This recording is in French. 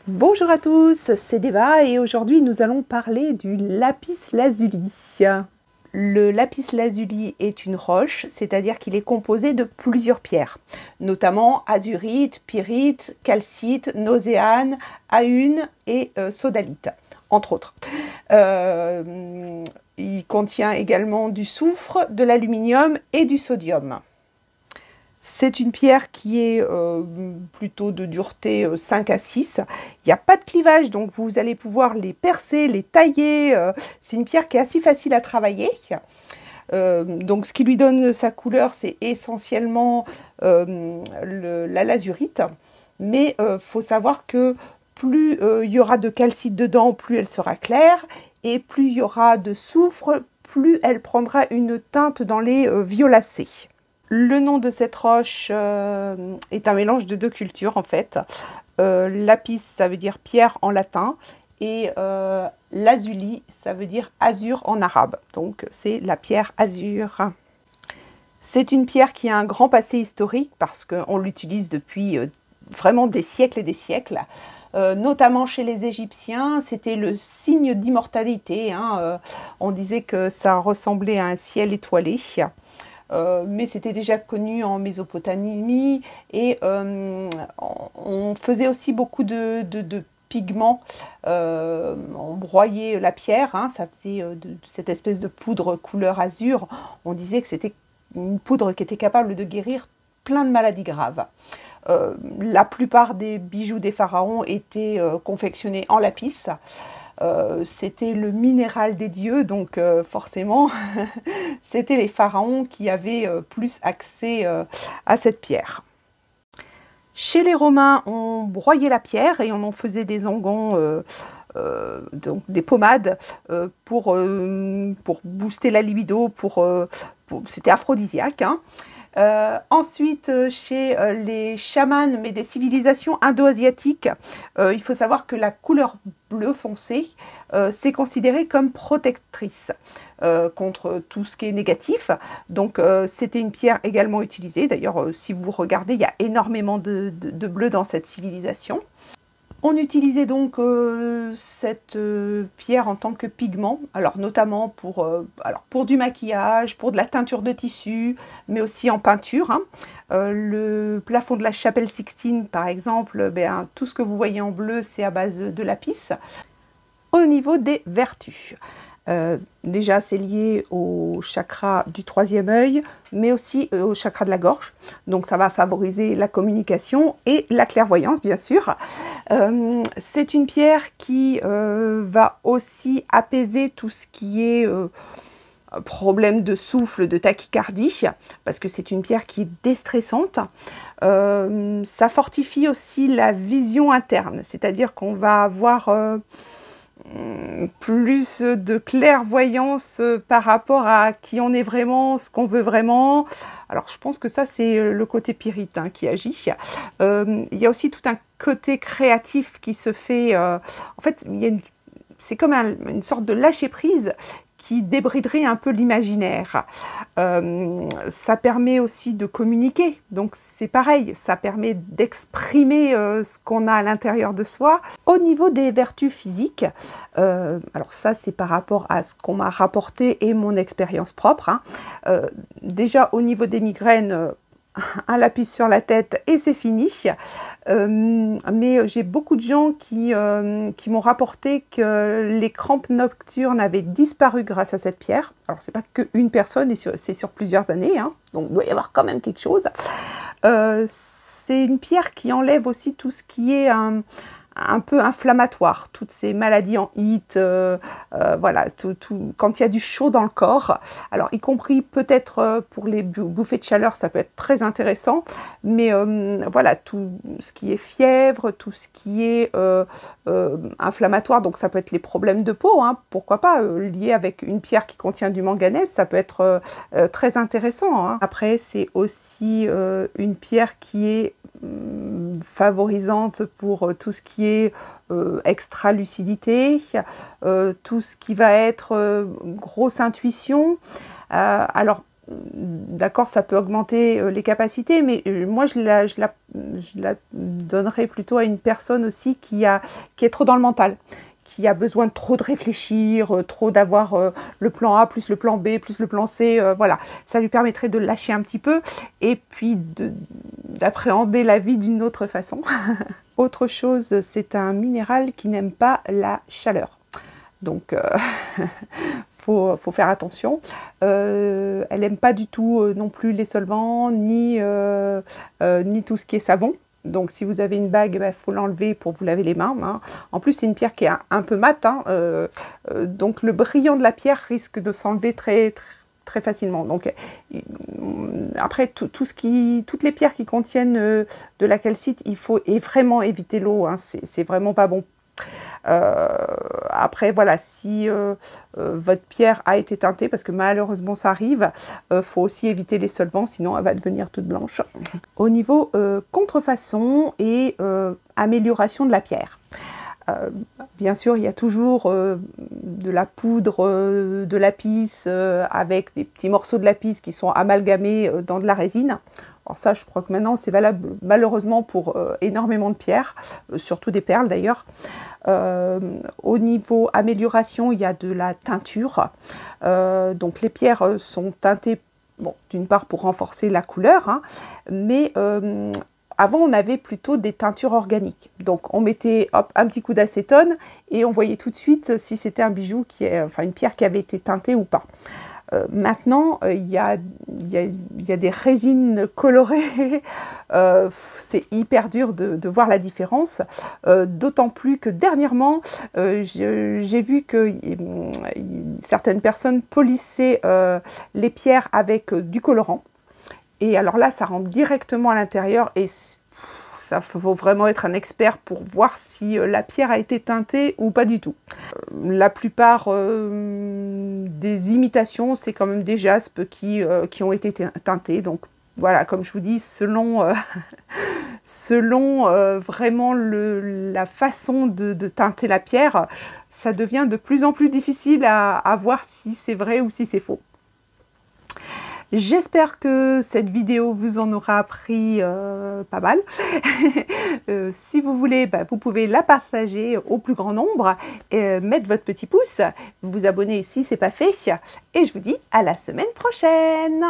Bonjour à tous, c'est Deva et aujourd'hui nous allons parler du lapis lazuli. Le lapis lazuli est une roche, c'est-à-dire qu'il est composé de plusieurs pierres, notamment azurite, pyrite, calcite, noséane, ahune et sodalite, entre autres. Il contient également du soufre, de l'aluminium et du sodium. C'est une pierre qui est plutôt de dureté 5 à 6. Il n'y a pas de clivage, donc vous allez pouvoir les percer, les tailler. C'est une pierre qui est assez facile à travailler. Donc ce qui lui donne sa couleur, c'est essentiellement la lazurite. Mais il faut savoir que plus il y aura de calcite dedans, plus elle sera claire. Et plus il y aura de soufre, plus elle prendra une teinte dans les violacés. Le nom de cette roche est un mélange de deux cultures en fait. Lapis, ça veut dire pierre en latin, et lazuli, ça veut dire azur en arabe. Donc c'est la pierre azur. C'est une pierre qui a un grand passé historique parce qu'on l'utilise depuis vraiment des siècles et des siècles. Notamment chez les Égyptiens, c'était le signe d'immortalité. On disait que ça ressemblait à un ciel étoilé. Mais c'était déjà connu en Mésopotamie et on faisait aussi beaucoup de pigments. On broyait la pierre, ça faisait cette espèce de poudre couleur azur. On disait que c'était une poudre qui était capable de guérir plein de maladies graves. La plupart des bijoux des pharaons étaient confectionnés en lapis. C'était le minéral des dieux, donc forcément, c'était les pharaons qui avaient plus accès à cette pierre. Chez les Romains, on broyait la pierre et on en faisait des onguents, donc des pommades pour booster la libido, c'était aphrodisiaque. Ensuite, chez les chamans, mais des civilisations indo-asiatiques, il faut savoir que la couleur bleu foncé, c'est considéré comme protectrice contre tout ce qui est négatif. Donc, c'était une pierre également utilisée. D'ailleurs, si vous regardez, il y a énormément de bleu dans cette civilisation. On utilisait donc cette pierre en tant que pigment, alors notamment pour du maquillage, pour de la teinture de tissu, mais aussi en peinture. Le plafond de la chapelle Sixtine, par exemple, tout ce que vous voyez en bleu, c'est à base de lapis. Au niveau des vertus, déjà c'est lié au chakra du troisième œil, mais aussi au chakra de la gorge. Donc ça va favoriser la communication et la clairvoyance, bien sûr. C'est une pierre qui va aussi apaiser tout ce qui est problème de souffle, de tachycardie, parce que c'est une pierre qui est déstressante. Ça fortifie aussi la vision interne, c'est-à-dire qu'on va avoir plus de clairvoyance par rapport à qui on est vraiment, ce qu'on veut vraiment. Alors je pense que ça c'est le côté pyrite qui agit. Il y a aussi tout un côté créatif qui se fait. En fait, c'est comme une sorte de lâcher prise qui débriderait un peu l'imaginaire. Ça permet aussi de communiquer, donc c'est pareil, ça permet d'exprimer ce qu'on a à l'intérieur de soi. Au niveau des vertus physiques, alors ça c'est par rapport à ce qu'on m'a rapporté et mon expérience propre. Déjà au niveau des migraines, un lapis sur la tête et c'est fini. Mais j'ai beaucoup de gens qui m'ont rapporté que les crampes nocturnes avaient disparu grâce à cette pierre. Alors c'est pas qu'une personne, c'est sur plusieurs années, donc il doit y avoir quand même quelque chose. C'est une pierre qui enlève aussi tout ce qui est un peu inflammatoire, toutes ces maladies en HIT, voilà, quand il y a du chaud dans le corps, alors y compris peut-être pour les bouffées de chaleur, ça peut être très intéressant, mais voilà, tout ce qui est fièvre, tout ce qui est inflammatoire, donc ça peut être les problèmes de peau, pourquoi pas, lié avec une pierre qui contient du manganèse, ça peut être très intéressant. Après, c'est aussi une pierre qui est favorisante pour tout ce qui est extra lucidité, tout ce qui va être grosse intuition. Alors d'accord, ça peut augmenter les capacités, mais moi je la donnerais plutôt à une personne aussi qui est trop dans le mental, qui a besoin de trop de réfléchir, trop d'avoir le plan A plus le plan B plus le plan C, voilà. Ça lui permettrait de lâcher un petit peu et puis d'appréhender la vie d'une autre façon. Autre chose, c'est un minéral qui n'aime pas la chaleur. Donc, faut faire attention. Elle n'aime pas du tout non plus les solvants, ni tout ce qui est savon. Donc, si vous avez une bague, il faut l'enlever pour vous laver les mains. Hein. En plus, c'est une pierre qui est un peu mate. Hein, donc, le brillant de la pierre risque de s'enlever très facilement. Donc, après, toutes les pierres qui contiennent de la calcite, il faut vraiment éviter l'eau. Hein, c'est vraiment pas bon. Après, voilà, si votre pierre a été teintée, parce que malheureusement ça arrive, faut aussi éviter les solvants, sinon elle va devenir toute blanche. Au niveau contrefaçon et amélioration de la pierre. Bien sûr, il y a toujours de la poudre de lapis avec des petits morceaux de lapis qui sont amalgamés dans de la résine. Alors ça, je crois que maintenant, c'est valable malheureusement pour énormément de pierres, surtout des perles d'ailleurs. Au niveau amélioration, il y a de la teinture. Donc les pierres sont teintées, bon, d'une part pour renforcer la couleur, hein, mais avant, on avait plutôt des teintures organiques. Donc, on mettait hop, un petit coup d'acétone et on voyait tout de suite si c'était un bijou enfin une pierre qui avait été teintée ou pas. Maintenant, il y a des résines colorées. C'est hyper dur de voir la différence. D'autant plus que dernièrement, j'ai vu que certaines personnes polissaient les pierres avec du colorant. Et alors là, ça rentre directement à l'intérieur et ça faut vraiment être un expert pour voir si la pierre a été teintée ou pas du tout. La plupart des imitations, c'est quand même des jaspes qui ont été teintés. Donc voilà, comme je vous dis, selon vraiment la façon de teinter la pierre, ça devient de plus en plus difficile à voir si c'est vrai ou si c'est faux. J'espère que cette vidéo vous en aura appris pas mal. Si vous voulez, vous pouvez la partager au plus grand nombre, mettre votre petit pouce, vous abonner si ce n'est pas fait. Et je vous dis à la semaine prochaine.